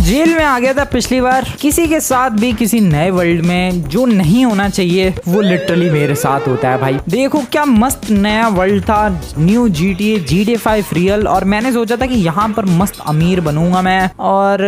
Jail में आ गया था पिछली बार, किसी के साथ भी किसी नए वर्ल्ड में जो नहीं होना चाहिए वो लिटरली मेरे साथ होता है भाई। देखो क्या मस्त नया वर्ल्ड था, न्यू GTA 5 रियल, और मैंने सोचा था कि यहाँ पर मस्त अमीर बनूंगा मैं, और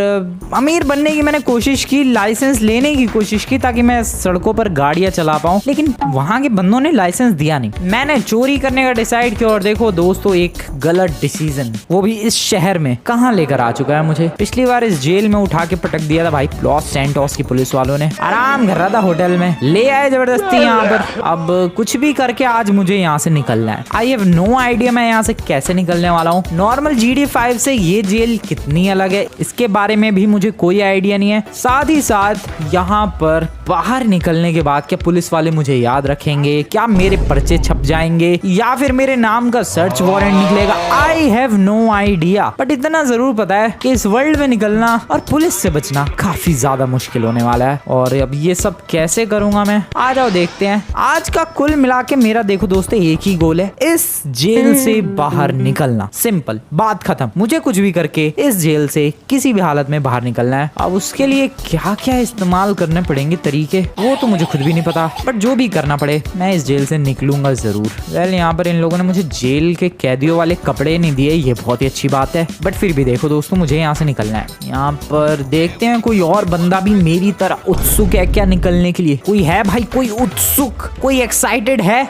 अमीर बनने की मैंने कोशिश की, लाइसेंस लेने की कोशिश की ताकि मैं सड़कों पर गाड़ियां चला पाऊं, लेकिन वहां के बंदों ने लाइसेंस दिया नहीं। मैंने चोरी करने का डिसाइड किया, और देखो दोस्तों एक गलत डिसीजन, वो भी इस शहर में, कहाँ लेकर आ चुका है मुझे। पिछली बार इस जेल में उठा के पटक दिया था भाई लॉस सैंटोस की पुलिस वालों ने, आराम कर रहा था होटल में, ले आए जबरदस्ती यहाँ पर। अब कुछ भी करके आज मुझे यहाँ से निकलना है। आई हैव नो आइडिया मैं यहाँ से कैसे निकलने वाला हूँ। नॉर्मल GTA 5 से ये जेल कितनी अलग है इसके बारे में भी मुझे कोई आइडिया नहीं है। साथ ही साथ यहाँ पर बाहर निकलने के बाद क्या पुलिस वाले मुझे याद रखेंगे, क्या मेरे पर्चे छप जाएंगे, या फिर मेरे नाम का सर्च वारंट निकलेगा, I have no idea. But इतना जरूर पता है कि इस वर्ल्ड में निकलना और पुलिस से बचना काफी ज्यादा मुश्किल होने वाला है। और अब ये सब कैसे करूंगा मैं, आ जाओ देखते हैं। आज का कुल मिला के मेरा देखो दोस्तों एक ही गोल है, इस जेल से बाहर निकलना। सिंपल, बात खत्म। मुझे कुछ भी करके इस जेल से किसी भी हालत में बाहर निकलना है। अब उसके लिए क्या क्या इस्तेमाल करने पड़ेंगे तरीके, वो तो मुझे खुद भी नहीं पता, बट जो भी करना पड़े मैं इस जेल से निकलूंगा जरूर। वेल यहाँ पर इन लोगों ने मुझे जेल के कैदियों वाले कपड़े नहीं दिए, ये बहुत ही अच्छी बात है, बट फिर भी देखो दोस्तों मुझे यहाँ से निकलना है। यहाँ पर देखते हैं कोई और बंदा भी मेरी तरह उत्सुक है क्या निकलने के लिए। कोई है भाई, कोई उत्सुक, कोई एक्साइटेड है?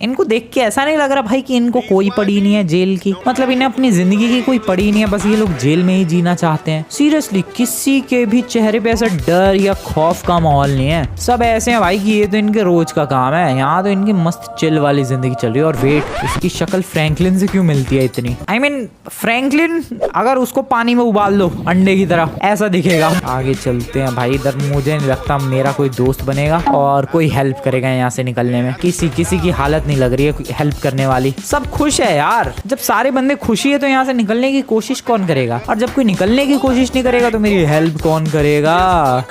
इनको देख के ऐसा नहीं लग रहा भाई कि इनको कोई पड़ी नहीं है जेल की, मतलब इन्हें अपनी जिंदगी की कोई पड़ी नहीं है, बस ये लोग जेल में ही जीना चाहते हैं। सीरियसली किसी के भी चेहरे पे ऐसा डर या खौफ का माहौल नहीं है, सब ऐसे हैं भाई कि ये तो इनके रोज का काम है। यहाँ तो इनकी मस्त चिल वाली जिंदगी चल रही है। और वेट, इसकी शक्ल फ्रैंकलिन से क्यों मिलती है इतनी? आई मीन फ्रैंकलिन अगर उसको पानी में उबाल दो अंडे की तरह ऐसा दिखेगा। आगे चलते हैं भाई, इधर मुझे नहीं लगता मेरा कोई दोस्त बनेगा और कोई हेल्प करेगा यहाँ से निकलने में। किसी की हालत नहीं लग रही है हेल्प करने वाली, सब खुश है यार। जब सारे बंदे खुशी है तो यहाँ से निकलने की कोशिश कौन करेगा, और जब कोई निकलने की कोशिश नहीं करेगा तो मेरी हेल्प कौन करेगा?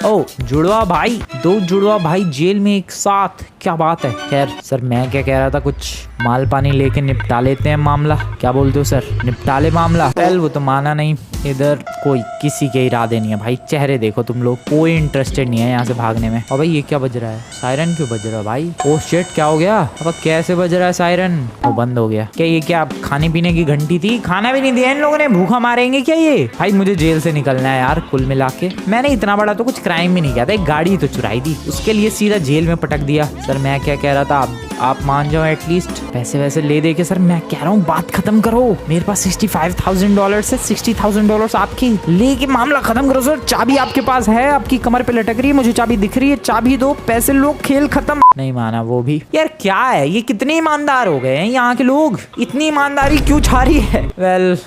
ओ जुड़वा भाई, दो जुड़वा भाई जेल में एक साथ, क्या बात है। खैर सर मैं क्या कह रहा था, कुछ माल पानी लेके निपटा लेते हैं मामला, क्या बोलते हो सर? निपटा ले मामला। पहले वो तो माना नहीं। इधर कोई किसी के इरादे नहीं है भाई, चेहरे देखो तुम लोग, कोई इंटरेस्टेड नहीं है यहाँ से भागने में। और भाई ये क्या बज रहा है, सायरन क्यों बज रहा है भाई? ओह शिट, क्या हो गया? अब कैसे बज रहा है सायरन? वो बंद हो गया क्या? ये क्या खाने पीने की घंटी थी? खाना भी नहीं दिया इन लोगों ने, भूखा मारेंगे क्या ये? भाई मुझे जेल से निकलना है यार। कुल मिला के मैंने इतना बड़ा तो कुछ क्राइम भी नहीं किया था, एक गाड़ी तो चुराई थी, उसके लिए सीधा जेल में पटक दिया। सर मैं क्या कह रहा था, आप मान जाओ एटलीस्ट, पैसे वैसे ले दे के। सर मैं कह रहा हूँ बात खत्म करो, मेरे पास $65,000 से $60,000 आपकी लेके मामला खत्म करो सर। चाबी आपके पास है, आपकी कमर पे लटक रही है, मुझे चाबी दिख रही है, चाबी दो, पैसे लो, खेल खत्म। नहीं माना वो भी। यार क्या है ये, कितने ईमानदार हो गए हैं यहाँ के लोग, इतनी ईमानदारी क्यों छा रही है? वेल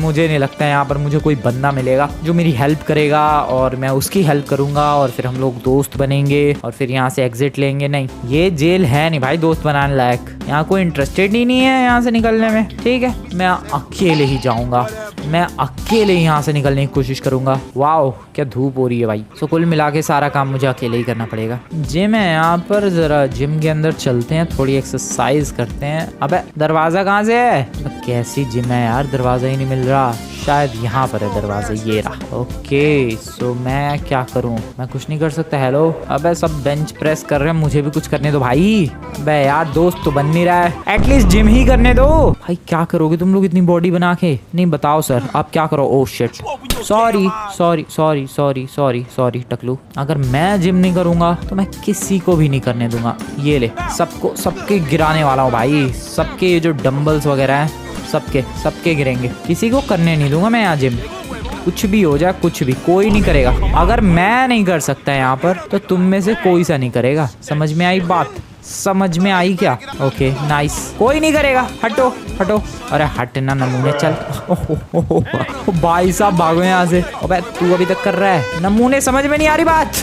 मुझे नहीं लगता यहाँ पर मुझे कोई बंदा मिलेगा जो मेरी हेल्प करेगा और मैं उसकी हेल्प करूंगा और फिर हम लोग दोस्त बनेंगे और फिर यहाँ से एग्जिट लेंगे। नहीं, ये जेल है नहीं भाई दोस्त बनाने लायक, यहाँ कोई इंटरेस्टेड ही नहीं है यहाँ से निकलने में। ठीक है, मैं अकेले ही जाऊंगा, मैं अकेले ही यहाँ से निकलने की कोशिश करूंगा। वाओ क्या धूप हो रही है भाई। सो कुल मिला के सारा काम मुझे अकेले ही करना पड़ेगा। जिम है यहाँ पर, जरा जिम के अंदर चलते हैं, थोड़ी एक्सरसाइज करते हैं। अबे दरवाजा कहाँ से है? कैसी जिम है यार, दरवाजा ही नहीं मिल रहा। शायद यहाँ पर है दरवाजा, ये रहा। ओके सो मैं क्या करूँ, मैं कुछ नहीं कर सकता। हेलो, अबे सब बेंच प्रेस कर रहे हैं, मुझे भी कुछ करने दो भाई। अबे यार दोस्त तो बन नहीं रहा है, एटलीस्ट जिम ही करने दो भाई। क्या करोगे तुम लोग इतनी बॉडी बना के? नहीं बताओ सर आप क्या करो। Oh shit, sorry sorry sorry sorry sorry sorry टकलू, अगर मैं जिम नहीं करूंगा तो मैं किसी को भी नहीं करने दूंगा। ये ले, सबको सबके गिराने वाला हूँ भाई, सबके ये जो डंबल्स वगैरह हैं सबके गिरेंगे, किसी को करने नहीं दूंगा मैं यहाँ जिम। कुछ भी हो जाए, कुछ भी, कोई नहीं करेगा। अगर मैं नहीं कर सकता यहाँ पर तो तुम में से कोई सा नहीं करेगा। समझ में आई बात? समझ में आई क्या? ओके नाइस, कोई नहीं करेगा, हटो हटो। अरे हटना नमूने, चल। भाई साहब भागो यहाँ से। अबे तू अभी तक कर रहा है नमूने, समझ में नहीं आ रही बात।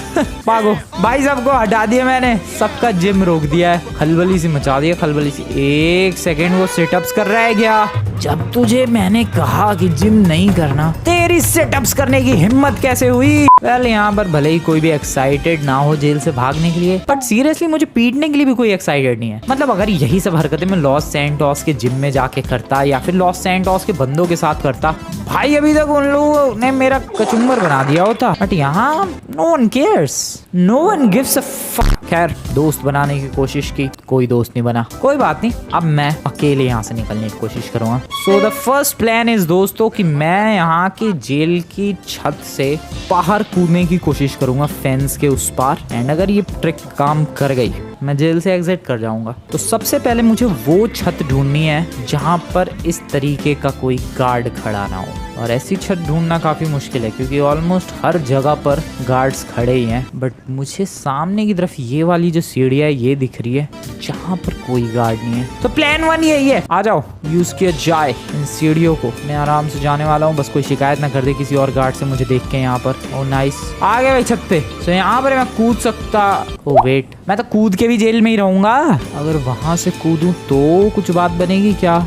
भागो भाई, सबको हटा दिया मैंने, सबका जिम रोक दिया है, खलबली सी मचा दिया, खलबली सी। एक सेकेंड, वो सिटअप्स कर रहा है क्या? जब तुझे मैंने कहा कि जिम नहीं करना, तेरी सिटअप्स करने की हिम्मत कैसे हुई? वेल यहाँ पर भले ही कोई भी एक्साइटेड ना हो जेल से भागने के लिए, बट सीरियसली मुझे पीटने के लिए भी कोई एक्साइटेड नहीं है। मतलब अगर यही सब हरकतें मैं लॉस सैंटोस के जिम में जाके करता या फिर लॉस सैंटोस के बंदों के साथ करता, भाई अभी तक उन लोगों ने मेरा कचुम्बर बना दिया होता। बट यहाँ no one cares, no one gives a fuck. खैर दोस्त बनाने की कोशिश की, कोई दोस्त नहीं बना, कोई बात नहीं। अब मैं अकेले यहाँ से निकलने की कोशिश करूंगा। So the first plan is दोस्तों कि मैं यहाँ की जेल की छत से बाहर कूदने की कोशिश करूंगा फेंस के उस पार। एंड अगर ये ट्रिक काम कर गई मैं जेल से एग्जिट कर जाऊंगा। तो सबसे पहले मुझे वो छत ढूंढनी है जहां पर इस तरीके का कोई गार्ड खड़ा ना हो। और ऐसी छत ढूंढना काफी मुश्किल है क्योंकि ऑलमोस्ट हर जगह पर गार्ड्स खड़े ही हैं। बट मुझे सामने की तरफ ये वाली जो सीढ़ी है ये दिख रही है जहां पर कोई गार्ड नहीं है। तो प्लान 1 यही है, आ जाओ यूज किया जाए इन सीढ़ियों को। मैं आराम से जाने वाला हूँ, बस कोई शिकायत ना कर दे किसी और गार्ड से मुझे देख के यहाँ पर। ओ नाइस, आ गए भाई छत पे। तो यहाँ पर मैं कूद सकता। ओ वेट, मैं तो कूद के भी जेल में ही रहूंगा। अगर वहां से कूदूं तो कुछ बात बनेगी क्या?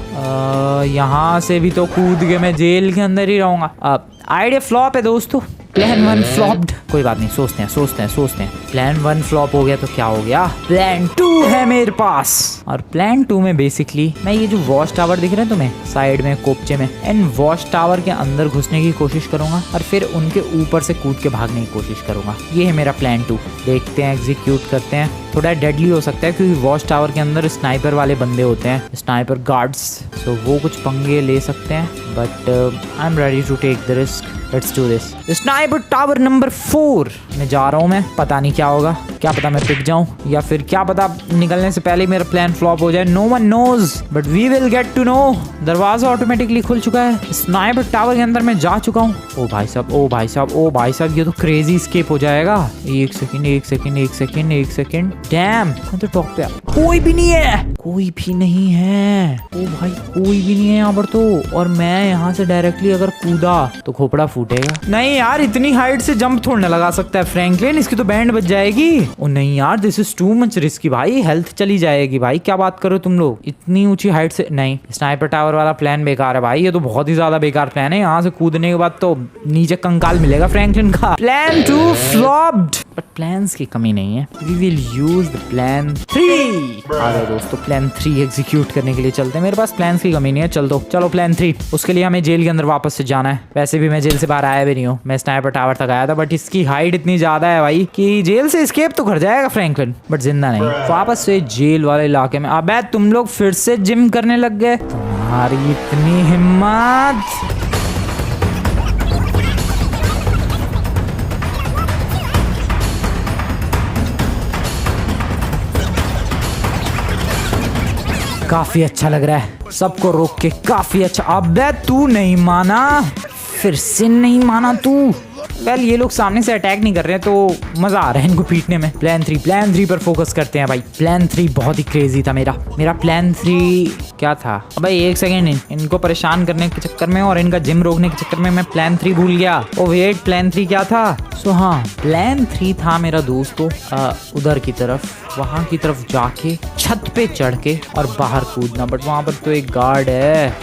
यहाँ से भी तो कूद के मैं जेल के अंदर ही रहूंगा। आइडिया फ्लॉप है दोस्तों, प्लान 1 फ्लॉप्ड। कोई बात नहीं, सोचते हैं। प्लान 1 फ्लॉप हो गया तो क्या हो गया, प्लान 2 है मेरे पास। और प्लान 2 में बेसिकली मैं ये जो वॉच टावर दिख रहे हैं तुम्हें साइड में कोपचे में, इन वॉच टावर के अंदर घुसने की कोशिश करूंगा और फिर उनके ऊपर से कूद के भागने की कोशिश करूंगा। ये है मेरा प्लान 2। देखते हैं, एग्जीक्यूट करते हैं। थोड़ा डेडली हो सकता है क्योंकि वॉच टावर के अंदर स्नाइपर वाले बंदे होते हैं, स्नाइपर गार्ड्स। तो वो कुछ पंगे ले सकते हैं, but I am ready to take the risk. Let's do this. Sniper tower number 4 में जा रहा हूँ मैं। पता नहीं क्या होगा, क्या पता मैं पिक जाऊं या फिर क्या पता निकलने से पहले मेरा प्लान फ्लॉप हो जाए। No one knows, but we will get to know. दरवाजा ऑटोमेटिकली खुल चुका है। स्नाइपर टावर के अंदर मैं जा चुका हूँ। ओ भाई साहब, ये तो क्रेजी स्केप हो जाएगा। एक सेकंड। डैम, मैं तो टॉप पे। कोई भी नहीं है। ओ भाई, कोई भी नहीं है यहाँ पर तो। और मैं यहाँ से डायरेक्टली अगर कूदा तो खोपड़ा फूटेगा। नहीं यार, इतनी हाइट से जंप थोड़ा लगा सकता है फ्रैंकलिन, इसकी तो बैंड बच जाएगी। ओ नहीं यार, this is too much risky भाई, हेल्थ चली जाएगी भाई। क्या बात करो तुम लोग, इतनी ऊंची हाइट से नहीं। स्नाइपर टावर वाला प्लान बेकार है भाई, ये तो बहुत ही ज्यादा बेकार प्लान है। यहाँ से कूदने के बाद तो नीचे कंकाल मिलेगा फ्रैंकलिन का। प्लान 2 फ्लॉप्ड, बट प्लान्स की कमी नहीं है। We will use the plan 3। आ जाओ दोस्तों, प्लान 3 एग्जीक्यूट करने के लिए चलते हैं। मेरे पास प्लान्स की कमी नहीं है। चलो प्लान 3। उसके लिए हमें जेल के अंदर वापस से जाना है। वैसे भी मैं जेल से बाहर आया भी नहीं हूँ, मैं स्नाइपर टावर तक आया था, बट इसकी हाइट इतनी ज्यादा है भाई कि जेल से एस्केप तो कर जाएगा फ्रैंकलिन, बट जिंदा नहीं। वापस से जेल वाले इलाके में। अबे तुम लोग फिर से जिम करने लग गए, तुम्हारी इतनी हिम्मत। काफी अच्छा लग रहा है, सबको रोक के काफी अच्छा। अबे तू नहीं माना, फिर से नहीं माना तू। वेल ये लोग सामने से अटैक नहीं कर रहे हैं तो मजा आ रहा है इनको पीटने में। प्लान 3 पर फोकस करते हैं भाई। प्लान 3 बहुत ही क्रेजी था मेरा प्लान 3 क्या था। अब भाई एक सेकेंड, इनको परेशान करने के चक्कर में और इनका जिम रोकने के चक्कर में मैं प्लान 3 भूल गया। ओ वेट, प्लान 3 क्या था? सो हाँ, प्लान 3 था मेरा दोस्तों उधर की तरफ, वहां की तरफ जाके छत पे चढ़ के और बाहर कूदना। बट वहां पर तो एक गार्ड है,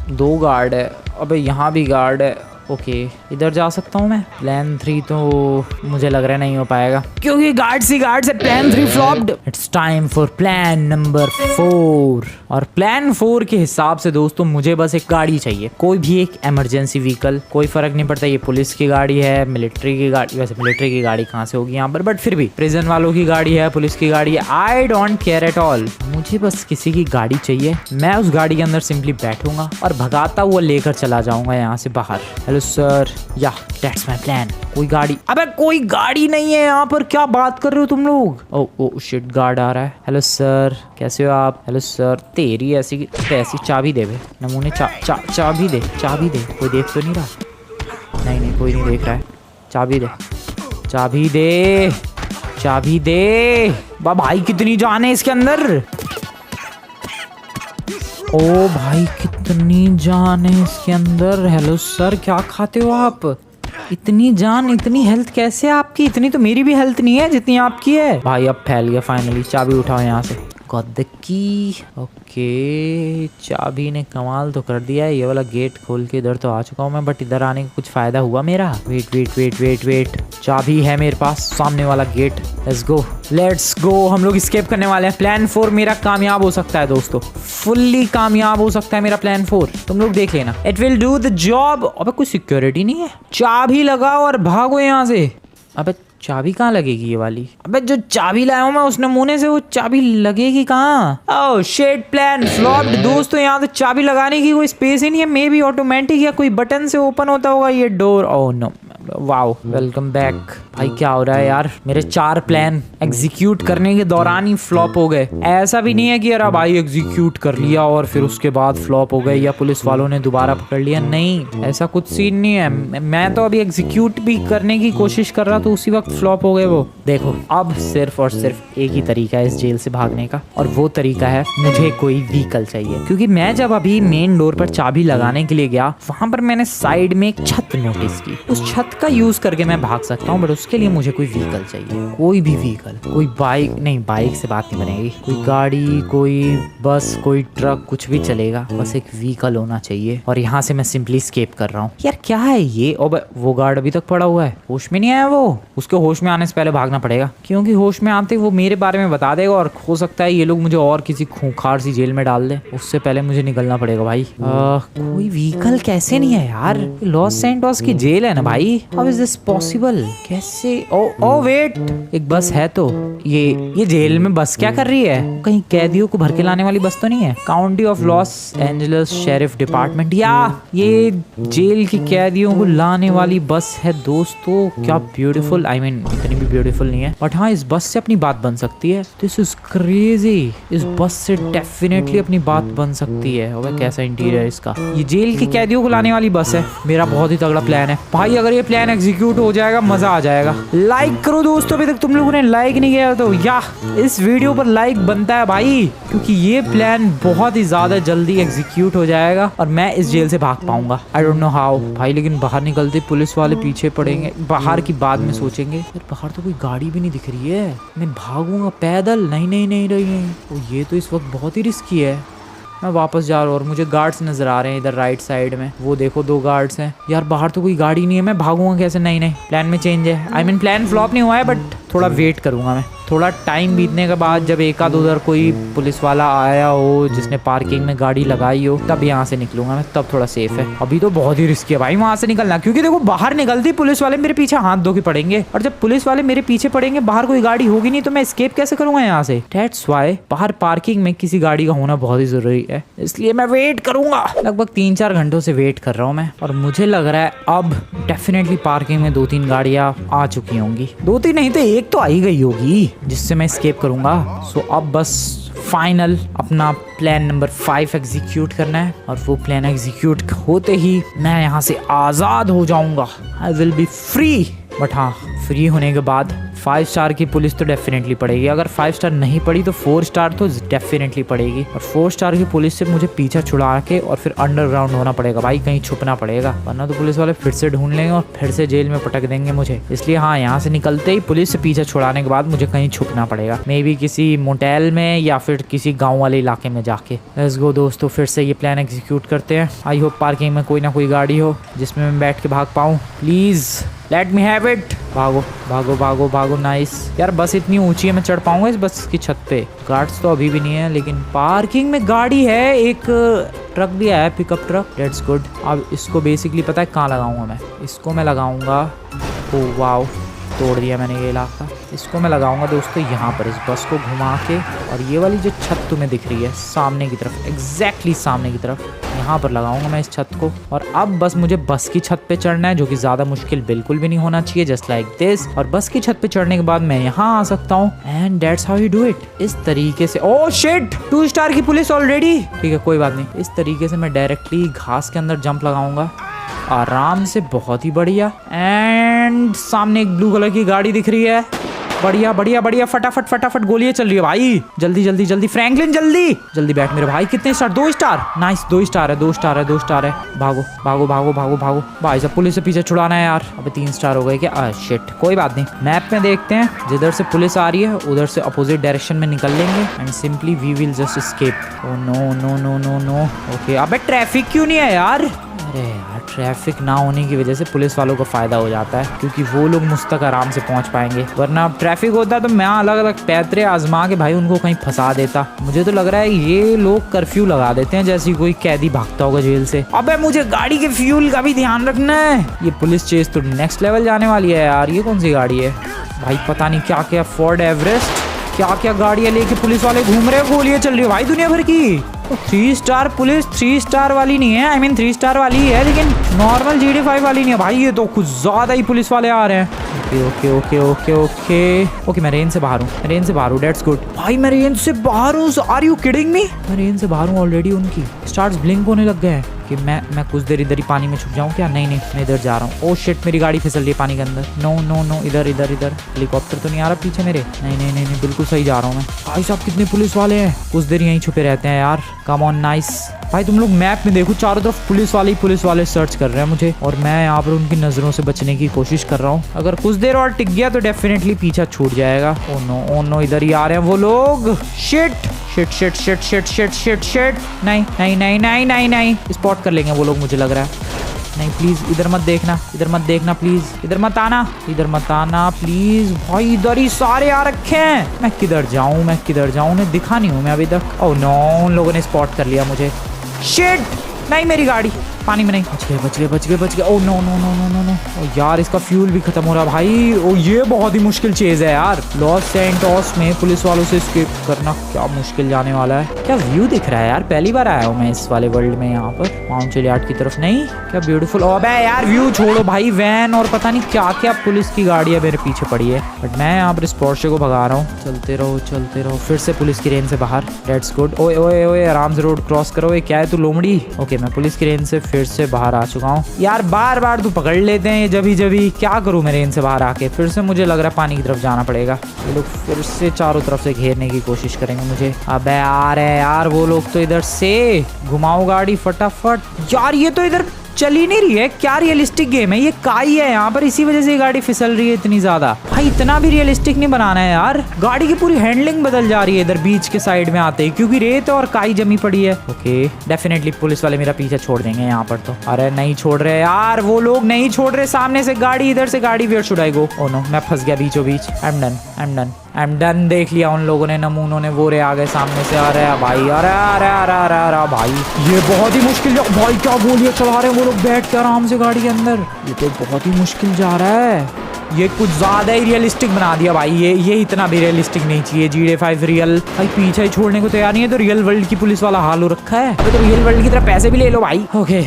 2 गार्ड है। अबे यहाँ भी गार्ड है। ओके, इधर जा सकता हूँ मैं। प्लान 3 तो मुझे लग रहा है नहीं हो पाएगा क्योंकि गार्ड्स ही गार्ड्स है। Plan 3 flopped. It's time for plan number 4। और प्लान 4 के हिसाब से दोस्तों मुझे बस एक गाड़ी चाहिए, कोई भी एक इमरजेंसी व्हीकल, कोई फर्क नहीं पड़ता ये पुलिस की गाड़ी है, मिलिट्री की गाड़ी। वैसे मिलिट्री की गाड़ी कहाँ से होगी यहाँ पर, बट फिर भी प्रिजन वालों की गाड़ी है, पुलिस की गाड़ी है। I don't care at all, मुझे बस किसी की गाड़ी चाहिए। मैं उस गाड़ी के अंदर सिंपली बैठूंगा और भगाता हुआ लेकर चला जाऊंगा यहाँ से बाहर। हेलो सर, या दैट्स माय प्लान। कोई गाड़ी, अबे कोई गाड़ी नहीं है यहाँ पर, क्या बात कर रहे हो तुम लोग? ओ शिट, गार्ड आ रहा है। हेलो सर, कैसे हो आप? हेलो सर, तेरी ऐसी चाबी दे बे नमूने, चाबी दे। कोई देख तो नहीं रहा? नहीं कोई नहीं देख रहा है। चाबी दे। भाई कितनी जान है इसके अंदर। ओ भाई कितनी जान है इसके अंदर। हेलो सर, क्या खाते हो आप? इतनी जान, इतनी हेल्थ कैसे आपकी? इतनी तो मेरी भी हेल्थ नहीं है जितनी आपकी है। भाई अब फैल गया फाइनली। चाबी उठाओ यहाँ से। Got the key. ओके, चाबी ने कमाल तो कर दिया है। ये वाला गेट खोल के इधर तो आ चुका हूँ मैं, बट इधर आने का कुछ फायदा हुआ मेरा? वेट। चाबी है मेरे पास, सामने वाला गेट। Let's go. हम लोग एस्केप करने वाले हैं। प्लान 4 मेरा कामयाब हो सकता है दोस्तों, फुल्ली कामयाब हो सकता है मेरा प्लान 4। तुम लोग देख लेना, it will do the job. अबे कोई सिक्योरिटी नहीं है, चाबी लगाओ और भागो यहाँ से। अबे चाबी कहाँ लगेगी ये वाली? अबे जो चाबी लाया हूँ मैं उस नमूने से, वो चाबी लगेगी कहाँ? ओह शिट, प्लान फ्लॉप्ड दोस्तों। यहाँ तो चाबी लगाने की कोई स्पेस ही नहीं है। मे बी ऑटोमेटिक या कोई बटन से ओपन होता होगा ये door. Oh no, wow, welcome back. भाई क्या हो रहा है यार? मेरे 4 प्लान एग्जीक्यूट करने के दौरान ही फ्लॉप हो गए। ऐसा भी नहीं है कि यार भाई एग्जीक्यूट कर लिया और फिर उसके बाद फ्लॉप हो गए या पुलिस वालों ने दोबारा पकड़ लिया। नहीं, ऐसा कुछ सीन नहीं है। मैं तो अभी एग्जीक्यूट भी करने की कोशिश कर रहा तो उसी वक्त फ्लॉप हो गए वो। देखो, अब सिर्फ और सिर्फ एक ही तरीका है इस जेल से भागने का, और वो तरीका है मुझे कोई व्हीकल चाहिए। क्योंकि मैं जब अभी मेन डोर पर चाबी लगाने के लिए गया, वहां पर मैंने साइड में एक छत नोटिस की। उस छत का यूज करके मैं भाग सकता हूँ, बट उसके लिए मुझे कोई व्हीकल चाहिए। कोई भी व्हीकल, कोई बाइक नहीं, बाइक से बात नहीं बनेगी। कोई गाड़ी, कोई बस, कोई ट्रक, कुछ भी चलेगा, बस एक व्हीकल होना चाहिए। और यहाँ से मैं सिंपली स्केप कर रहा हूँ। यार क्या है ये? वो गार्ड अभी तक पड़ा हुआ है, होश में नहीं आया वो। उसके होश में आने से पहले भागना पड़ेगा, क्योंकि होश में आते वो मेरे बारे में बता देगा और हो सकता है ये लोग मुझे और किसी खूंखार सी जेल में डाल दे। उससे पहले मुझे निकलना पड़ेगा भाई। कोई व्हीकल कैसे नहीं है यार? लॉस सैंटोस की जेल है ना भाई। How is this possible? कैसे? ओ वेट, एक बस है तो ये जेल में बस क्या कर रही है? कहीं कैदियों को भर के लाने वाली बस तो नहीं है? County of Los Angeles sheriff department, या ये जेल की कैदियों को लाने वाली बस है दोस्तों। क्या ब्यूटीफुल, आई मीन इतनी भी ब्यूटीफुल नहीं है, बट हाँ इस बस से अपनी बात बन सकती है। This is crazy. इस बस से डेफिनेटली अपनी बात बन सकती है। और कैसा इंटीरियर है इसका। ये जेल की कैदियों को लाने वाली बस है। मेरा बहुत ही तगड़ा प्लान है भाई। अगर ये प्लान एग्जीक्यूट हो जाएगा, मजा आ जाएगा। लाइक करो दोस्तों, अभी तक तुम लोगों ने लाइक नहीं किया तो या इस वीडियो पर लाइक बनता है भाई, क्योंकि ये प्लान बहुत ही ज्यादा जल्दी एग्जीक्यूट हो जाएगा और मैं इस जेल से भाग पाऊंगा। आई डोंट नो हाउ भाई, लेकिन बाहर निकलते पुलिस वाले पीछे पड़ेंगे। बाहर की बाद में सोचेंगे। फिर बाहर तो कोई गाड़ी भी नहीं दिख रही है, मैं भागूंगा पैदल। नहीं नहीं नहीं नहीं, ये तो इस वक्त बहुत ही रिस्की है। मैं वापस जा रहा हूँ और मुझे गार्ड्स नजर आ रहे हैं इधर राइट साइड में। वो देखो 2 गार्ड्स हैं। यार बाहर तो कोई गाड़ी नहीं है, मैं भागूंगा कैसे? नहीं नहीं, प्लान में चेंज है। आई मीन प्लान फ्लॉप नहीं हुआ है, बट थोड़ा वेट करूंगा मैं। थोड़ा टाइम बीतने के बाद जब एक आध उधर कोई पुलिस वाला आया हो जिसने पार्किंग में गाड़ी लगाई हो, तब यहाँ से निकलूंगा मैं, तब थोड़ा सेफ है। अभी तो बहुत ही रिस्की है भाई वहां से निकलना, क्योंकि देखो बाहर निकलती पुलिस वाले मेरे पीछे हाथ धो के पड़ेंगे, और जब पुलिस वाले मेरे पीछे पड़ेंगे, बाहर कोई गाड़ी होगी नहीं, तो मैं एस्केप कैसे करूंगा यहाँ से? दैट्स व्हाई बाहर पार्किंग में किसी गाड़ी का होना बहुत ही जरूरी है, इसलिए मैं वेट करूंगा। लगभग 3-4 घंटों से वेट कर रहा हूँ मैं, और मुझे लग रहा है अब डेफिनेटली पार्किंग में 2-3 गाड़ियां आ चुकी होंगी। 2-3 नहीं तो एक तो आई गई होगी जिससे मैं एस्केप करूंगा। सो अब बस फाइनल अपना प्लान नंबर 5 एग्जीक्यूट करना है, और वो प्लान एग्जीक्यूट होते ही मैं यहाँ से आजाद हो जाऊंगा। I will be free. But हाँ, फ्री होने के बाद 5 स्टार की पुलिस तो डेफिनेटली पड़ेगी। अगर 5 स्टार नहीं पड़ी तो 4 स्टार तो डेफिनेटली पड़ेगी, और 4 स्टार की पुलिस से मुझे पीछा छुड़ा के और फिर अंडरग्राउंड होना पड़ेगा भाई, कहीं छुपना पड़ेगा, वरना तो पुलिस वाले फिर से ढूंढ लेंगे और फिर से जेल में पटक देंगे मुझे। इसलिए हाँ, यहाँ से निकलते ही पुलिस से पीछा छुड़ाने के बाद मुझे कहीं छुपना पड़ेगा, मे बी किसी मोटेल में या फिर किसी गाँव वाले इलाके में जाके। लेट्स गो दोस्तों, फिर से ये प्लान एग्जीक्यूट करते हैं। आई होप पार्किंग में कोई ना कोई गाड़ी हो जिसमें मैं बैठ के भाग पाऊँ। Please let me have it. भागो भागो भागो भागो। नाइस यार, बस इतनी ऊंची है, मैं चढ़ पाऊंगा इस बस की छत पे? गार्ड्स तो अभी भी नहीं है, लेकिन पार्किंग में गाड़ी है। एक ट्रक भी आया, पिकअप ट्रक। That's good. अब इसको बेसिकली पता है कहाँ लगाऊंगा मैं? इसको मैं लगाऊंगा, ओह वाओ, तोड़ दिया मैंने ये इलाका। इसको मैं लगाऊंगा दोस्तों यहाँ पर, इस बस को घुमा के, और ये वाली जो छत तुम्हें दिख रही है सामने की तरफ, एग्जैक्टली सामने की तरफ, यहाँ पर लगाऊंगा मैं इस छत को। और अब बस मुझे बस की छत पे चढ़ना है, जो कि ज्यादा मुश्किल बिल्कुल भी नहीं होना चाहिए, जस्ट लाइक दिस। और बस की छत पे चढ़ने के बाद मैं यहाँ आ सकता हूँ, and that's how you do it. इस तरीके से, ओह शिट, 2 स्टार की पुलिस ऑलरेडी। ठीक है कोई बात नहीं, इस तरीके से मैं डायरेक्टली घास के अंदर जंप लगाऊंगा आराम से, बहुत ही बढ़िया। एंड सामने एक ब्लू कलर की गाड़ी दिख रही है। बढ़िया बढ़िया बढ़िया, फटाफट फटाफट गोलियां चल रही है भाई। जल्दी जल्दी जल्दी फ्रैंकलिन, जल्दी जल्दी बैठ मेरे भाई। कितने स्टार? 2 स्टार। नाइस, 2 स्टार है, 2 स्टार है, 2 स्टार है। भागो भागो भागो भागो भागो भाई साहब, पुलिस से पीछे छुड़ाना है यार। अबे 3 स्टार हो गए क्या? शिट, कोई बात नहीं। मैप में देखते हैं, जिधर से पुलिस आ रही है उधर से अपोजिट डायरेक्शन में निकल लेंगे, and simply we will just escape. Oh no no no no no. Okay, अबे ट्रैफिक क्यों नहीं है यार? अरे यार ट्रैफिक ना होने की वजह से पुलिस वालों को फायदा हो जाता है, क्योंकि वो लोग मुझ तक आराम से पहुंच पाएंगे, वरना अब ट्रैफिक होता तो मैं अलग अलग पैतरे आजमा के भाई उनको कहीं फंसा देता। मुझे तो लग रहा है ये लोग कर्फ्यू लगा देते हैं जैसे कोई कैदी भागता होगा जेल से। अबे मुझे गाड़ी के फ्यूल का भी ध्यान रखना है। ये पुलिस चेस तो नेक्स्ट लेवल जाने वाली है यार। ये कौन सी गाड़ी है भाई? पता नहीं क्या क्या, फोर्ड एवरेस्ट, क्या क्या गाड़ियां लेके पुलिस वाले घूम रहे हैं, गोलियां चल रही है भाई दुनिया भर की। 3 स्टार पुलिस 3 स्टार वाली नहीं है, आई मीन 3 स्टार वाली है, लेकिन नॉर्मल GTA 5 वाली नहीं है भाई। ये तो कुछ ज्यादा ही पुलिस वाले आ रहे हैं। Okay okay okay okay okay मैं रेंज से बाहर हूँ, रेंज से बाहर हूँ, डेट्स गुड भाई। मैं रेंज से बाहर हूँ, आर यू किडिंग मी? मैं रेंज से बाहर हूँ ऑलरेडी। उनकी स्टार्स ब्लिंक होने लग गए हैं कि मैं कुछ देर इधर ही पानी में छुप जाऊँ क्या? नहीं नहीं मैं इधर जा रहा हूँ। ओह शिट, मेरी गाड़ी फिसल रही है पानी के अंदर। नो नो नो, इधर इधर इधर। हेलीकॉप्टर तो नहीं आ रहा पीछे मेरे? नहीं नहीं नहीं नहीं, बिल्कुल सही जा रहा हूँ मैं। भाई साहब कितने पुलिस वाले हैं, कुछ देर यहीं छुपे रहते हैं यार। कम ऑन नाइस भाई। तुम लोग मैप में देखो, चारों तरफ पुलिस वाले सर्च कर रहे हैं मुझे, और मैं यहाँ पर उनकी नजरों से बचने की कोशिश कर रहा हूँ। अगर कुछ देर और टिक गया तो डेफिनेटली पीछा छूट जाएगा। ओ नो इधर ही आ रहे हैं वो लोग। Shit shit shit shit shit shit shit shit. नहीं नहीं नहीं नहीं नहीं नहीं, स्पॉट कर लेंगे वो लोग मुझे लग रहा है। नहीं प्लीज इधर मत देखना, इधर मत देखना प्लीज, इधर मत आना, इधर मत आना प्लीज भाई। इधर ही सारे आ रखे हैं। मैं किधर जाऊं, मैं किधर जाऊं? उन्हें दिखा नहीं हूं मैं अभी तक। ओह नो, उन लोगों ने स्पॉट कर लिया मुझे। शिट, नहीं मेरी गाड़ी पानी में नहीं। बच गए बच गए बच गए बच गए। Oh no no no no no no. Oh यार इसका फ्यूल भी खत्म हो रहा भाई। ओ ये बहुत ही मुश्किल चीज है यार। लॉस सैंटोस में पुलिस वालों से एस्केप करना क्या मुश्किल जाने वाला है। क्या व्यू दिख रहा है यार, पहली बार आया हूँ मैं इस वाले वर्ल्ड में। यहाँ पर माउंट चिलियाड की तरफ नहीं, क्या ब्यूटीफुल। अबे यार व्यू छोड़ो भाई, वैन और पता नहीं क्या क्या पुलिस की गाड़ियां मेरे पीछे पड़ी है, बट मैं यहाँ पर इस पोर्शे को भगा रहा हूँ। चलते रहो चलते रहो। फिर से पुलिस की रेंज से बाहर, दैट्स गुड। ओए ओए ओए आराम से रोड क्रॉस करो। ये क्या है तू लोमड़ी? ओके मैं पुलिस की रेंज से फिर से बाहर आ चुका हूँ यार। बार बार तू पकड़ लेते हैं ये जभी क्या करूँ मैं रेंज से बाहर आके? फिर से मुझे लग रहा है पानी की तरफ जाना पड़ेगा। ये लोग फिर से चारों तरफ से घेरने की कोशिश करेंगे मुझे। अबे यार यार वो लोग तो इधर से। घुमाओ गाड़ी फटाफट यार। ये तो इधर चल ही नहीं रही है। क्या रियलिस्टिक गेम है ये? काई है यहाँ पर, इसी वजह से ये गाड़ी फिसल रही है इतनी ज्यादा। भाई इतना भी रियलिस्टिक नहीं बनाना है यार। गाड़ी की पूरी हैंडलिंग बदल जा रही है इधर बीच के साइड में आते ही, क्योंकि रेत और काई जमी पड़ी है। ओके डेफिनेटली पुलिस वाले मेरा पीछा छोड़ देंगे यहाँ पर तो। अरे नहीं छोड़ रहे यार, वो लोग नहीं छोड़ रहे। सामने से गाड़ी, इधर से गाड़ी। Where should I go? Oh no मैं फंस गया बीचों बीच। I am done I am done I am done. देख लिया उन लोगों ने, नमूनों ने। वो रे आ गए सामने से। आ रहे हैं भाई। अरे अरे अरे अरे अरे भाई ये बहुत ही मुश्किल। भाई क्या गोलियां चला रहे हैं वो लोग बैठ के आराम से गाड़ी के अंदर। ये तो बहुत ही मुश्किल जा रहा है। ये कुछ ज्यादा ही रियलिस्टिक बना दिया भाई। ये इतना भी रियलिस्टिक नहीं चाहिए। GTA 5 real. भाई पीछा ही छोड़ने को तैयार नहीं है तो रियल वर्ल्ड की पुलिस वाला हाल हो रखा है। तो रियल वर्ल्ड की तरह पैसे भी ले लो भाई। ओके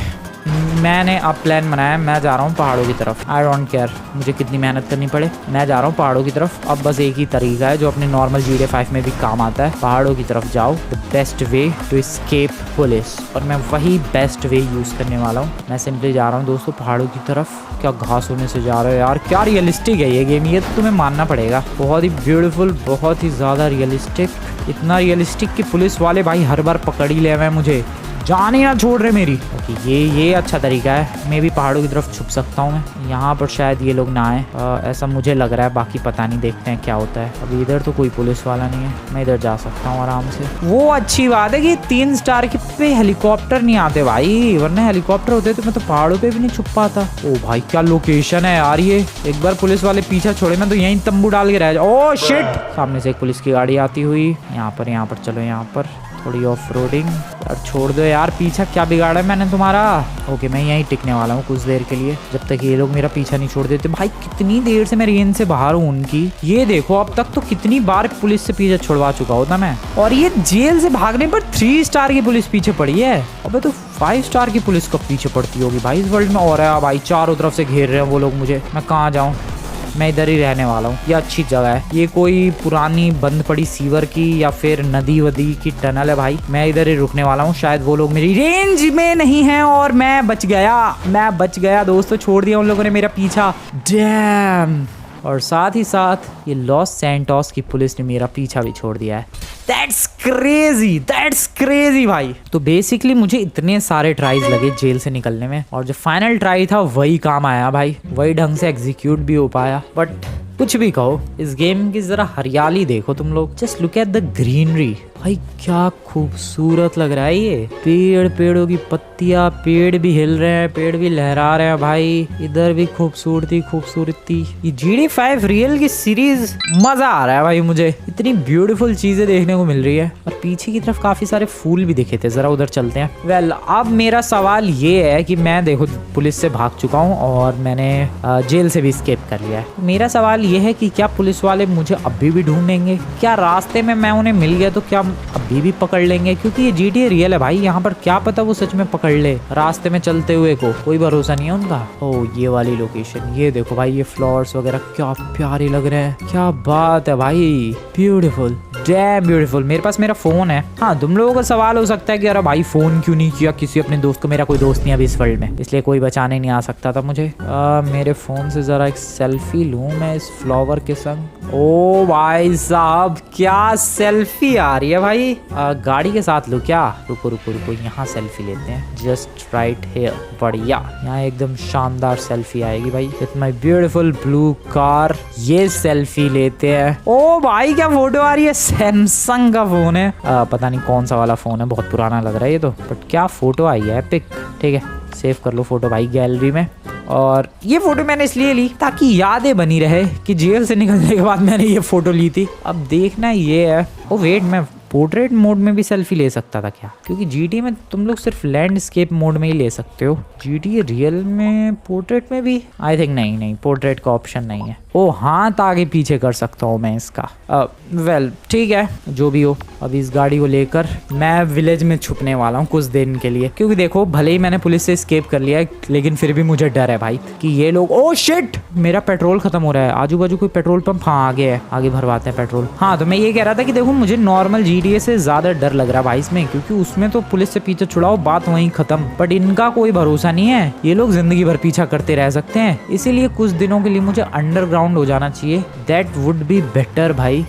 मैंने अब प्लान बनाया, मैं जा रहा हूँ पहाड़ों की तरफ। आई डोंट केयर मुझे कितनी मेहनत करनी पड़े, मैं जा रहा हूँ पहाड़ों की तरफ। अब बस एक ही तरीका है जो अपने नॉर्मल GTA 5 में भी काम आता है। पहाड़ों की तरफ जाओ, the best way to escape police. और मैं वही बेस्ट वे यूज करने वाला हूँ। मैं सिंपली जा रहा हूँ दोस्तों पहाड़ों की तरफ। क्या घास होने से जा रहे हो यार। क्या रियलिस्टिक है ये गेम, ये तो तुम्हें मानना पड़ेगा। बहुत ही ब्यूटीफुल, बहुत ही ज्यादा रियलिस्टिक। इतना रियलिस्टिक कि पुलिस वाले भाई हर बार पकड़ ही ले हुए मुझे, जान ही ना छोड़ रहे मेरी। ओके ये अच्छा तरीका है। मैं भी पहाड़ों की तरफ छुप सकता हूँ मैं। यहाँ पर शायद ये लोग ना आए, ऐसा मुझे लग रहा है। बाकी पता नहीं, देखते हैं क्या होता है। अभी इधर तो कोई पुलिस वाला नहीं है, मैं इधर जा सकता हूँ आराम से। वो अच्छी बात है कि 3 स्टार के पे हेलीकॉप्टर नहीं आते भाई, वरना हेलीकॉप्टर होते तो मैं तो पहाड़ों पे भी नहीं छुप पाता। ओ भाई क्या लोकेशन है यार ये। एक बार पुलिस वाले पीछा छोड़े मैं तो यहीं तंबू डाल के रह जाऊँ। ओह शिट, सामने से एक पुलिस की गाड़ी आती हुई। यहाँ पर चलो, यहाँ पर थोड़ी ऑफ रोडिंग। यार छोड़ दो यार, पीछा क्या बिगाड़ा है मैंने तुम्हारा। ओके मैं यहीं टिकने वाला हूँ कुछ देर के लिए, जब तक ये लोग मेरा पीछा नहीं छोड़ देते। भाई कितनी देर से मैं रेंज से बाहर हूँ उनकी। ये देखो अब तक तो कितनी बार पुलिस से पीछा छुड़वा चुका होता मैं। और ये जेल से भागने पर 3 स्टार की पुलिस पीछे पड़ी है। अबे तो 5 स्टार की पुलिस कब पीछे पड़ती होगी भाई इस वर्ल्ड में। और है भाई चारों तरफ से घेर रहे हैं वो लोग मुझे। मैं कहाँ जाऊँ? मैं इधर ही रहने वाला हूँ। ये अच्छी जगह है। ये कोई पुरानी बंद पड़ी सीवर की या फिर नदी वदी की टनल है भाई। मैं इधर ही रुकने वाला हूँ। शायद वो लोग मेरी रेंज में नहीं है और मैं बच गया दोस्तों। छोड़ दिया उन लोगों ने मेरा पीछा। डैम। और साथ ही साथ ये लॉस सैंटोस की पुलिस ने मेरा पीछा भी छोड़ दिया है। That's crazy भाई। तो बेसिकली मुझे इतने सारे ट्राइज लगे जेल से निकलने में, और जो फाइनल ट्राई था वही काम आया भाई, वही ढंग से एग्जीक्यूट भी हो पाया। बट कुछ भी कहो, इस गेम की जरा हरियाली देखो तुम लोग। Just look at the greenery. भाई क्या खूबसूरत लग रहा है ये। पेड़, पेड़ों की पत्तियां, पेड़ भी हिल रहे हैं, पेड़ भी लहरा रहे हैं भाई। इधर भी खूबसूरती खूबसूरती। ये GTA 5 रियल की सीरीज मजा आ रहा है भाई मुझे। इतनी ब्यूटीफुल चीजें देखने को मिल रही है। और पीछे की तरफ काफी सारे फूल भी दिखे थे, जरा उधर चलते हैं। वेल, अब मेरा सवाल ये है कि मैं देखो पुलिस से भाग चुका हूँ और मैंने जेल से भी स्केप कर लिया है। मेरा सवाल ये है कि क्या पुलिस वाले मुझे अभी भी ढूंढेंगे? क्या रास्ते में मैं उन्हें मिल गया तो क्या अभी भी पकड़ लेंगे? क्योंकि ये GTA रियल है भाई, यहाँ पर क्या पता वो सच में पकड़ ले रास्ते में चलते हुए को। कोई भरोसा नहीं है उनका। ओ ये वाली लोकेशन, ये देखो भाई, ये फ्लावर्स वगैरह क्या प्यारे लग रहे हैं। क्या बात है भाई, ब्यूटीफुल, डैम ब्यूटीफुल। मेरे पास मेरा फोन है। हाँ, तुम लोगों का सवाल हो सकता है कि अरे भाई फोन क्यों नहीं किया किसी अपने दोस्त को। मेरा कोई दोस्त नहीं है अभी इस वर्ल्ड में, इसलिए कोई बचाने नहीं आ सकता था मुझे। मेरे फोन से जरा एक सेल्फी लूं मैं इस फ्लावर के संग। ओ भाई साहब, क्या सेल्फी आ रही है भाई। गाड़ी के साथ लो क्या? रुको रुको रुको, यहाँ सेल्फी लेते हैं। Just right here. बढ़िया, यहाँ एकदम शानदार सेल्फी आएगी भाई with my beautiful blue car. ये सेल्फी लेते हैं। ओ भाई क्या फोटो आ रही है। सैमसंग का फोन है, पता नहीं कौन सा वाला फोन है, बहुत पुराना लग रहा है ये तो, बट क्या फोटो आई है पिक। ठीक है, सेव कर लो फोटो भाई गैलरी में। और ये फोटो मैंने इसलिए ली ताकि यादें बनी रहे कि जेल से निकलने के बाद मैंने ये फोटो ली थी। अब देखना ये है। ओ वेट, मैं पोर्ट्रेट मोड में भी सेल्फी ले सकता था क्या? क्योंकि GTA में तुम लोग सिर्फ लैंडस्केप मोड में ही ले सकते हो। GTA रियल में पोर्ट्रेट में भी आई थिंक नहीं, पोर्ट्रेट का ऑप्शन नहीं है। ओ हाथ आगे पीछे कर सकता हूँ मैं इसका। वेल ठीक है, जो भी हो। अब इस गाड़ी को लेकर मैं विलेज में छुपने वाला हूँ कुछ दिन के लिए। क्योंकि देखो, भले ही मैंने पुलिस से एस्केप कर लिया है, लेकिन फिर भी मुझे डर है भाई कि ये लोग। ओ शिट, मेरा पेट्रोल खत्म हो रहा है। आजू बाजू कोई पेट्रोल पंप? हाँ आगे है, आगे भरवाते हैं पेट्रोल। हाँ, तो मैं ये कह रहा था कि देखो, मुझे नॉर्मल GTA से ज्यादा डर लग रहा है भाई इसमें, क्योंकि उसमें तो पुलिस से पीछे छुड़ाओ, बात वहीं खत्म। बट इनका कोई भरोसा नहीं है, ये लोग जिंदगी भर पीछा करते रह सकते हैं। इसीलिए कुछ दिनों के लिए मुझे अंडरग्राउंड हो जाना चाहिए। दैट वुड बी बेटर भाई।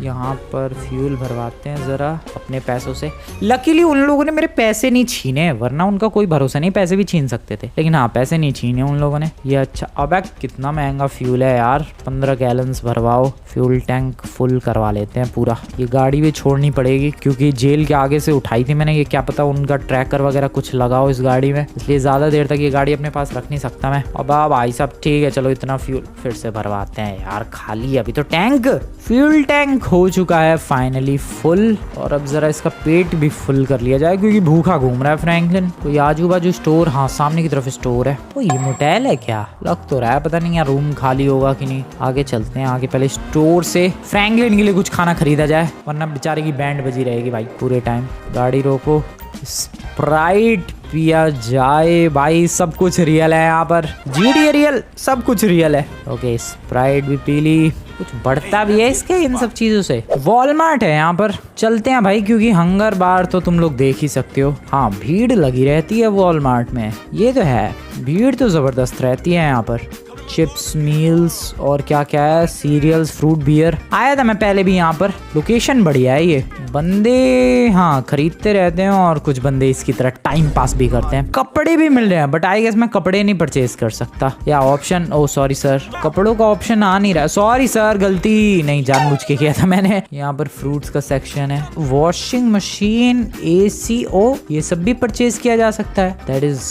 यहाँ पर फ्यूल भरवाते हैं जरा अपने पैसों से। लकीली उन लोगों ने मेरे पैसे नहीं छीने, वरना उनका कोई भरोसा नहीं, पैसे भी छीन सकते थे। लेकिन हाँ, पैसे नहीं छीने उन लोगों ने। ये अच्छा। अब कितना महंगा फ्यूल है यार। 15 गैलन्स भरवाओ। फ्यूल टैंक फुल करवा लेते हैं पूरा। ये गाड़ी भी छोड़नी पड़ेगी क्योंकि जेल के आगे से उठाई थी मैंने। ये क्या पता उनका ट्रैकर वगैरह कुछ लगाओ इस गाड़ी में, इसलिए ज्यादा देर तक ये गाड़ी अपने पास रख नहीं सकता मैं। अब भाई साहब ठीक है, चलो इतना फ्यूल फिर से भरवाते हैं यार। खाली अभी तो टैंक, फ्यूल टैंक हो चुका है फाइनली फुल। और अब जरा इसका पेट भी फुल कर लिया जाए क्योंकि भूखा घूम रहा है फ्रैंकलिन। कोई आजू बाजू स्टोर? हाँ, सामने की तरफ स्टोर है। तो ये मोटेल है क्या? लग तो रहा है, पता नहीं यार रूम खाली होगा कि नहीं। आगे चलते हैं, आगे पहले स्टोर से फ्रैंकलिन के लिए कुछ खाना खरीदा जाए, वरना बेचारे की बैंड बजी रहेगी भाई पूरे टाइम। गाड़ी रोको, स्प्राइट पिया जाए भाई। सब कुछ रियल है यहाँ पर। GTA रियल, सब कुछ रियल है। ओके, स्प्राइट भी पी ली। कुछ बढ़ता भी है इसके इन सब चीजों से। वॉलमार्ट है यहाँ पर, चलते हैं भाई, क्योंकि हंगर बार तो तुम लोग देख ही सकते हो। हाँ, भीड़ लगी रहती है वॉलमार्ट में, ये तो है, भीड़ तो जबरदस्त रहती है यहाँ पर। चिप्स, मील्स और क्या क्या है, सीरियल्स, फ्रूट, बियर। आया था मैं पहले भी यहाँ पर। लोकेशन बढ़िया है ये। बंदे हाँ खरीदते रहते हैं और कुछ बंदे इसकी तरह टाइम पास भी करते हैं। कपड़े भी मिल रहे हैं, बट आई गेस मैं कपड़े नहीं परचेज कर सकता। या ऑप्शन, ओ सॉरी सर, कपड़ों का ऑप्शन आ नहीं रहा। सॉरी सर, गलती नहीं, जानबूझ के किया था मैंने। यहाँ पर फ्रूट्स का सेक्शन है। वॉशिंग मशीन, AC, ओ ये सब भी परचेज किया जा सकता है। That is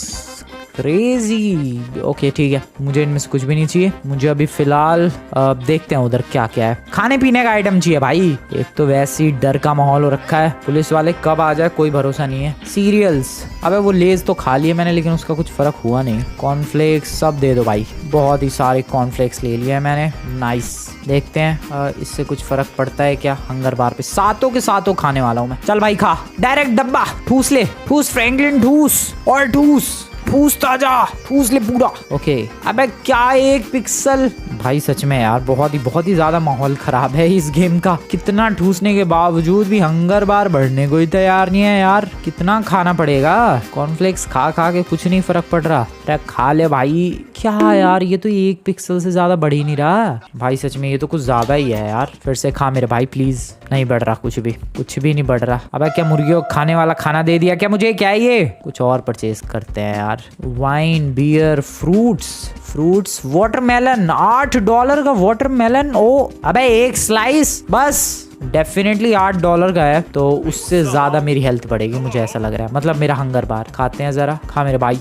crazy. ओके ठीक है, मुझे इनमें से कुछ भी नहीं चाहिए। मुझे अभी फिलहाल देखते हैं उधर क्या क्या है। खाने पीने का आइटम चाहिए भाई। एक तो वैसे ही डर का माहौल हो रखा है, पुलिस वाले कब आ जाए कोई भरोसा नहीं है। सीरियल्स, अबे वो लेज तो खा लिए मैंने, लेकिन उसका कुछ फर्क हुआ नहीं। कॉर्नफ्लेक्स सब दे दो भाई, बहुत ही सारे कॉर्नफ्लेक्स ले लिए मैंने। नाइस, देखते हैं इससे कुछ फर्क पड़ता है क्या। हंगर बार पे सातों के सातों खाने वाला हूँ मैं। चल भाई खा, डायरेक्ट डब्बा ठूस ले। ठूस फ्रैंकलिन, ठूस और ठूस, ठूस ताजा, ठूस ले पूरा। ओके, अबे क्या 1 पिक्सल भाई, सच में यार बहुत ही ज्यादा माहौल खराब है इस गेम का। कितना ठूसने के बावजूद भी हंगर बार बढ़ने को ही तैयार नहीं है यार। कितना खाना पड़ेगा? कॉर्नफ्लेक्स खा खा के कुछ नहीं फर्क पड़ रहा। अरे खा ले भाई। क्या यार, ये तो 1 पिक्सल से ज्यादा बढ़ ही नहीं रहा भाई। सच में ये तो कुछ ज्यादा ही है यार। फिर से खा मेरे भाई प्लीज। नहीं बढ़ रहा, कुछ भी नहीं बढ़ रहा। अब क्या मुर्गियों खाने वाला खाना दे दिया क्या मुझे? क्या है ये? कुछ और परचेज करते हैं यार। Wine, beer, fruits, watermelon. $8 का वाटरमेलन। ओ अबे 1 स्लाइस बस। डेफिनेटली $8 का है, तो उससे ज़्यादा मेरी हेल्थ बढ़ेगी, मुझे ऐसा लग रहा है। मतलब मेरा हंगर बार खाते हैं ज़रा। खा मेरे भाई।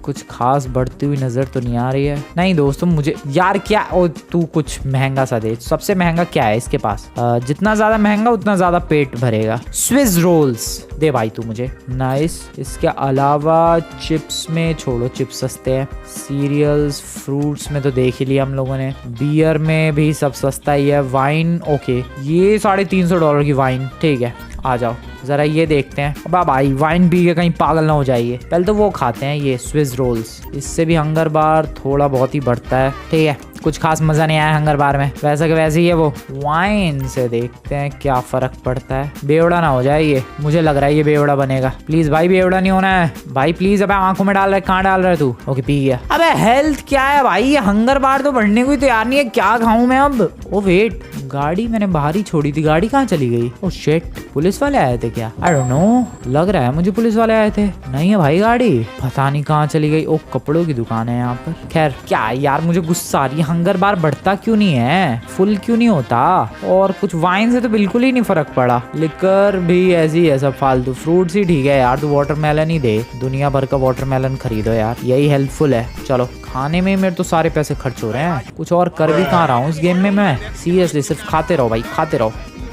कुछ खास बढ़ती हुई नज़र तो नहीं आ रही है। नहीं दोस्तों, मुझे यार क्या, ओ तू कुछ महंगा सा दे। सबसे महंगा क्या है इसके पास? जितना ज़्यादा महंगा उतना ज़्यादा पेट भरेगा। स्विस रोल्स दे भाई तू मुझे। नाइस। इसके अलावा चिप्स में छोड़ो, चिप्स सस्ते हैं। सीरियल्स फ्रूट्स में तो देख ही लिया हम लोगों ने। बियर में भी सब सस्ता ही है। वाइन ओके, ये $350 की वाइन, ठीक है। आ जाओ ज़रा ये देखते हैं। अब भाई वाइन पी के कहीं पागल ना हो जाइए। पहले तो वो खाते हैं ये स्विस रोल्स, इससे भी हंगर बार थोड़ा बहुत ही बढ़ता है, ठीक है। कुछ खास मज़ा नहीं आया हंगर बार में, वैसा कि वैसे ही है वो। वाइन से देखते हैं क्या फ़र्क पड़ता है। बेवड़ा ना हो जाए ये, मुझे लग रहा है ये बेवड़ा बनेगा। प्लीज़ भाई बेवड़ा नहीं होना है भाई, प्लीज़। अबे आंखों में डाल रहा है, कहाँ डाल रहा है तू? ओके पी गया। अबे हेल्थ क्या है भाई, ये हंगर बार तो बढ़ने को ही तैयार नहीं है। क्या खाऊं मैं अब? ओ वेट, गाड़ी मैंने बाहर ही छोड़ी थी, गाड़ी कहाँ चली गई? ओ शिट, पुलिस वाले आए थे क्या? आई डोंट नो, लग रहा है मुझे पुलिस वाले आए थे। नहीं है भाई गाड़ी, पता नहीं कहाँ चली गई। ओ कपड़ों की दुकान है यहाँ पर। खैर क्या यार, मुझे गुस्सा आ रही है। हंगर बार बढ़ता क्यों नहीं है, फुल क्यों नहीं होता? और कुछ वाइन से तो बिल्कुल ही नहीं फर्क पड़ा। लिकर भी ऐसी है, सब फालतू। फ्रूट्स ही ठीक है यार, तू वाटरमेलन ही दे। दुनिया भर का वाटरमेलन खरीदो यार, यही हेल्पफुल है। चलो खाने में मेरे तो सारे पैसे खर्च हो रहे हैं, कुछ और कर भी कहाँ रहा हूँ इस गेम में मैं। सीरियसली सिर्फ खाते रहो भाई, खाते रहो।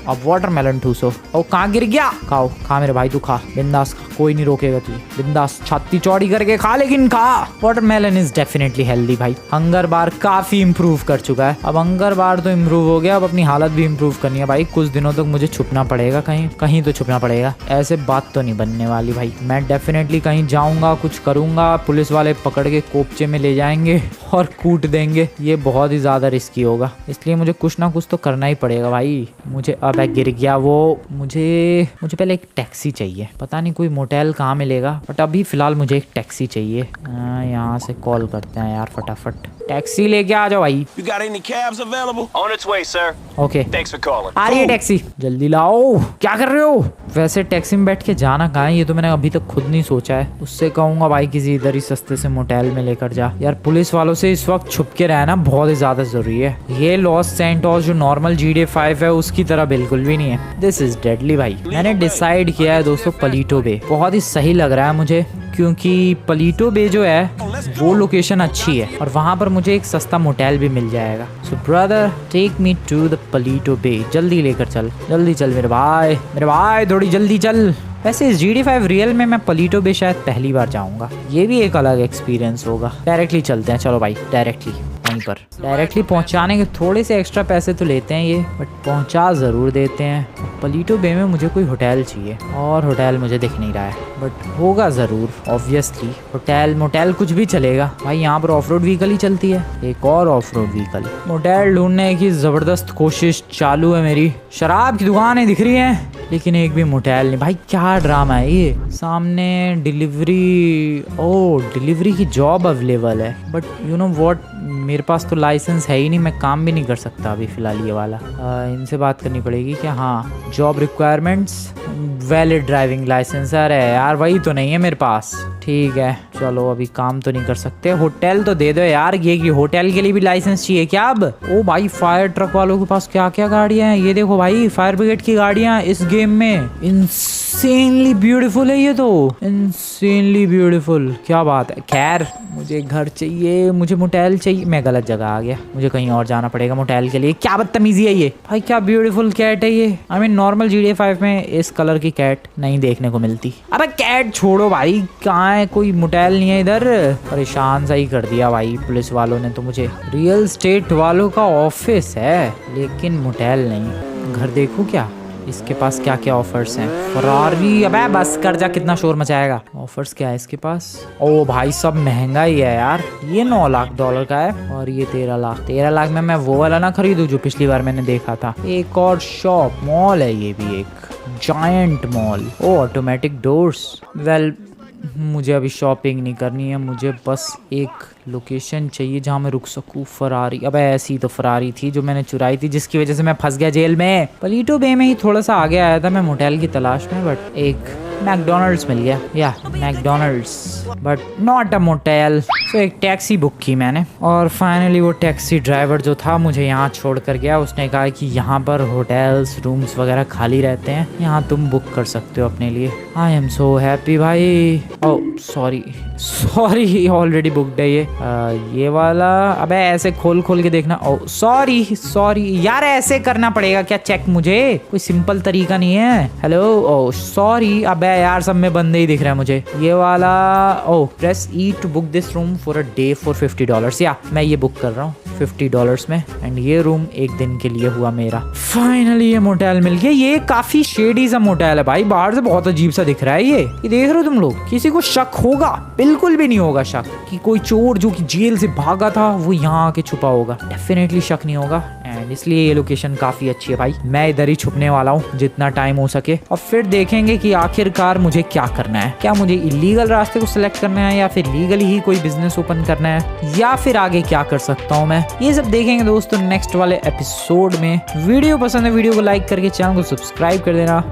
अब वाटरमेलन ठूसो। ओ कहाँ गिर गया? खाओ, खा मेरे भाई, तू खा बिंदास खा, कोई नहीं रोकेगा तुझे। बिंदास छाती चौड़ी करके खा, लेकिन खा। वाटरमेलन इज डेफिनेटली हेल्दी भाई। हंगर बार काफी इंप्रूव कर चुका है। अब हंगर बार तो इंप्रूव हो गया, अब अपनी हालत भी इंप्रूव करनी है भाई। कुछ दिनों तक मुझे छुपना पड़ेगा, कहीं कहीं तो छुपना पड़ेगा। ऐसे बात तो नहीं बनने वाली भाई। मैं डेफिनेटली कहीं जाऊंगा, कुछ करूंगा, पुलिस वाले पकड़ के कोपचे में ले जाएंगे और कूट देंगे। ये बहुत ही ज्यादा रिस्की होगा, इसलिए मुझे कुछ ना कुछ तो करना ही पड़ेगा भाई। मुझे अब गिर गया वो। मुझे पहले एक टैक्सी चाहिए। पता नहीं कोई मोटेल कहाँ मिलेगा, बट अभी फिलहाल मुझे एक टैक्सी चाहिए। यहाँ से कॉल करते हैं यार फटाफट। टैक्सी लेके आ जाओ भाई। You got any cabs available? On its way, sir. Okay Thanks for calling. आ रही है टैक्सी, जल्दी लाओ। क्या कर रहे हो? वैसे टैक्सी में बैठ के जाना कहाँ है, ये तो मैंने अभी तक खुद नहीं सोचा है। उससे कहूंगा भाई किसी इधर ही सस्ते से मोटेल में लेकर जा। यार पुलिस वालों से इस वक्त छुप के रहना बहुत ही ज्यादा जरूरी है। ये लॉस सैंटोस जो नॉर्मल GTA 5 है उसकी तरह बिल्कुल भी नहीं है। दिस इज डेडली भाई। मैंने डिसाइड किया है दोस्तों, पलीटो बे बहुत ही सही लग रहा है मुझे, क्योंकि पलीटो बे जो है वो लोकेशन अच्छी है और वहाँ पर मुझे एक सस्ता मोटेल भी मिल जाएगा। So brother take me to the Paleto Bay. जल्दी लेकर चल, जल्दी चल मेरे भाई, मेरे भाई थोड़ी जल्दी चल। वैसे इस GTA 5 रियल में मैं पलीटो बे शायद पहली बार जाऊंगा, ये भी एक अलग एक्सपीरियंस होगा। डायरेक्टली चलते हैं, चलो भाई डायरेक्टली वहीं पर। डायरेक्टली पहुंचाने के थोड़े से एक्स्ट्रा पैसे तो लेते हैं ये, बट पहुंचा ज़रूर देते हैं। पलीटो बे में मुझे कोई होटल चाहिए और होटल मुझे दिख नहीं रहा है, बट होगा ज़रूर ऑब्वियसली। होटल मोटेल कुछ भी चलेगा भाई। यहाँ पर ऑफ रोड व्हीकल ही चलती है, एक और ऑफ रोड व्हीकल। मोटेल ढूंढने की ज़बरदस्त कोशिश चालू है मेरी। शराब की दुकानें दिख रही हैं लेकिन एक भी मोटेल नहीं। भाई क्या ड्रामा है ये। सामने डिलीवरी, ओ डिलीवरी की जॉब अवेलेबल है, बट यू नो व्हाट, मेरे पास तो लाइसेंस है ही नहीं, मैं काम भी नहीं कर सकता अभी फ़िलहाल ये वाला। इनसे बात करनी पड़ेगी क्या? हाँ, job requirements, valid driving licence. अरे यार वही तो नहीं है मेरे पास। ठीक है चलो, अभी काम तो नहीं कर सकते। होटल तो दे दो यार, ये कि होटल के लिए भी लाइसेंस चाहिए क्या अब? ओ भाई फायर ट्रक वालों के पास क्या क्या गाड़ियाँ हैं, ये देखो भाई, फायर ब्रिगेड की गाड़ियाँ इस गेम में। इंसेनली ब्यूटीफुल है ये तो, इंसेनली ब्यूटीफुल, क्या बात है। खैर मुझे घर चाहिए, मुझे मोटेल चाहिए। मैं गलत जगह आ गया, मुझे कहीं और जाना पड़ेगा मोटेल के लिए। क्या बदतमीजी है ये भाई, क्या ब्यूटीफुल कैट है ये। आई मीन नॉर्मल GTA 5 में इस कलर की कैट नहीं देखने को मिलती। अबे कैट छोड़ो भाई, कहाँ है, कोई मोटेल नहीं है इधर। परेशान सा ही कर दिया भाई पुलिस वालों ने तो मुझे। रियल स्टेट वालों का ऑफिस है लेकिन मोटेल नहीं। घर देखो क्या इसके पास क्या क्या ऑफर्स हैं। फरारी, अबे बस कर जा, कितना शोर मचाएगा। ऑफर्स क्या है इसके पास? ओ भाई सब महंगा ही है यार। ये $9 लाख का है और ये 13 लाख। 13 लाख में मैं वो वाला ना खरीदूं जो पिछली बार मैंने देखा था। एक और शॉप, मॉल है ये भी, एक जायंट मॉल। ओ ऑटोमेटिक डोर्स। वेल मुझे अभी शॉपिंग नहीं करनी है, मुझे बस एक लोकेशन चाहिए जहाँ मैं रुक सकूँ। फरारी, अब ऐसी तो फरारी थी जो मैंने चुराई थी, जिसकी वजह से मैं फंस गया जेल में। पलीटो बे में ही थोड़ा सा आगे आया था मैं मोटेल की तलाश में, बट एक मैकडोनल्ड्स मिल गया, या McDonald's but not a motel. तो एक टैक्सी बुक की मैंने और फाइनली वो टैक्सी ड्राइवर जो था मुझे यहाँ छोड़ कर गया। उसने कहा कि यहाँ पर होटल्स रूम्स वगैरह खाली रहते हैं, यहाँ तुम बुक कर सकते हो अपने लिए। आई एम सो हैप्पी भाई। ओह सॉरी ऑलरेडी बुकड है ये वाला। अबे ऐसे खोल के देखना। ओह सॉरी यार, ऐसे करना पड़ेगा क्या चेक? मुझे कोई सिंपल तरीका नहीं है। Hello, oh sorry. अबे यार सब में बंदे ही दिख रहा है मुझे। ये वाला, oh press E to book this room for a day for $50। या मैं ये बुक कर रहा हूँ $50 में, एंड ये रूम एक दिन के लिए हुआ मेरा। फाइनली ये मोटेल मिल गया। ये काफी शेडी सा मोटेल है भाई, बाहर से बहुत अजीब सा दिख रहा है। ये देख रहे हो तुम लोग? किसी को शक होगा? बिल्कुल भी नहीं होगा शक कि कोई चोर जो कि जेल से भागा था वो यहाँ आके छुपा होगा। डेफिनेटली शक नहीं होगा, एंड इसलिए ये लोकेशन काफी अच्छी है भाई। मैं इधर ही छुपने वाला हूँ जितना टाइम हो सके, और फिर देखेंगे कि आखिरकार मुझे क्या करना है। क्या मुझे इलीगल रास्ते को सिलेक्ट करना है, या फिर लीगली ही कोई बिजनेस ओपन करना है, या फिर आगे क्या कर सकता हूँ मैं, ये सब देखेंगे दोस्तों नेक्स्ट वाले एपिसोड में। वीडियो पसंद है वीडियो को लाइक करके चैनल को सब्सक्राइब कर देना।